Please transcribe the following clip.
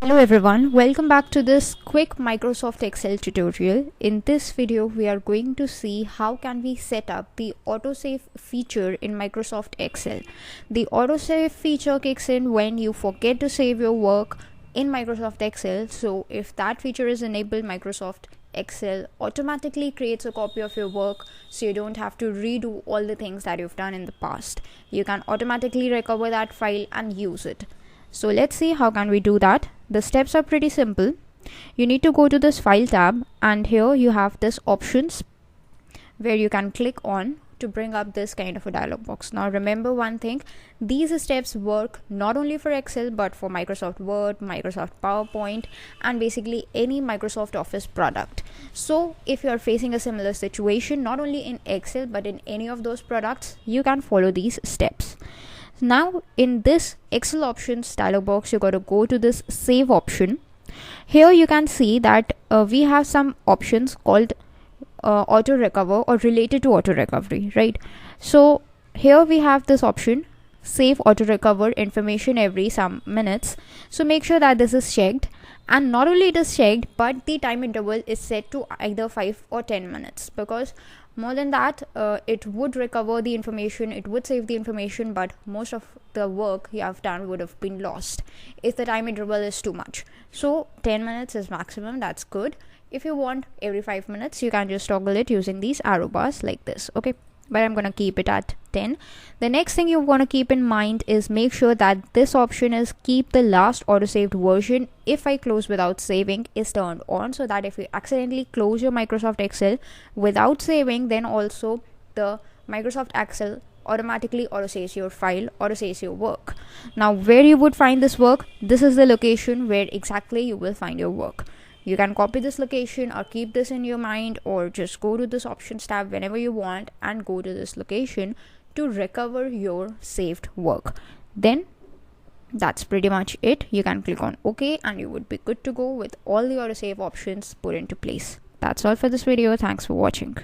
Hello everyone, welcome back to this quick Microsoft Excel tutorial. In this video, we are going to see how can we set up the autosave feature in Microsoft Excel. The autosave feature kicks in when you forget to save your work in Microsoft Excel. So if that feature is enabled, Microsoft Excel automatically creates a copy of your work, so you don't have to redo all the things that you've done in the past. You can automatically recover that file and use it. So let's see how can we do that. The steps are pretty simple. You need to go to this file tab, and here you have this options where you can click on to bring up this kind of a dialog box. Now remember one thing, these steps work not only for Excel but for Microsoft Word, Microsoft PowerPoint, and basically any Microsoft Office product. So if you are facing a similar situation not only in Excel but in any of those products, you can follow these steps. Now in this Excel options dialog box, you got to go to this save option. Here you can see that we have some options called auto recover or related to auto recovery, right? So here we have this option, save auto recover information every some minutes. So make sure that this is checked, and not only it is checked but the time interval is set to either 5 or 10 minutes, because more than that it would recover the information, it would save the information, but most of the work you have done would have been lost if the time interval is too much. So 10 minutes is maximum, that's good. If you want every 5 minutes, you can just toggle it using these arrow bars like this, okay? But I'm gonna keep it at 10. The next thing you want to keep in mind is make sure that this option is keep the last autosaved version if I close without saving is turned on, so that if you accidentally close your Microsoft Excel without saving, then also the Microsoft Excel automatically autosaves your file, autosaves your work. Now where you would find this work, this is the location where exactly you will find your work. You can copy this location or keep this in your mind, or just go to this options tab whenever you want and go to this location to recover your saved work. Then that's pretty much it. You can click on OK and you would be good to go with all the autosave options put into place. That's all for this video. Thanks for watching.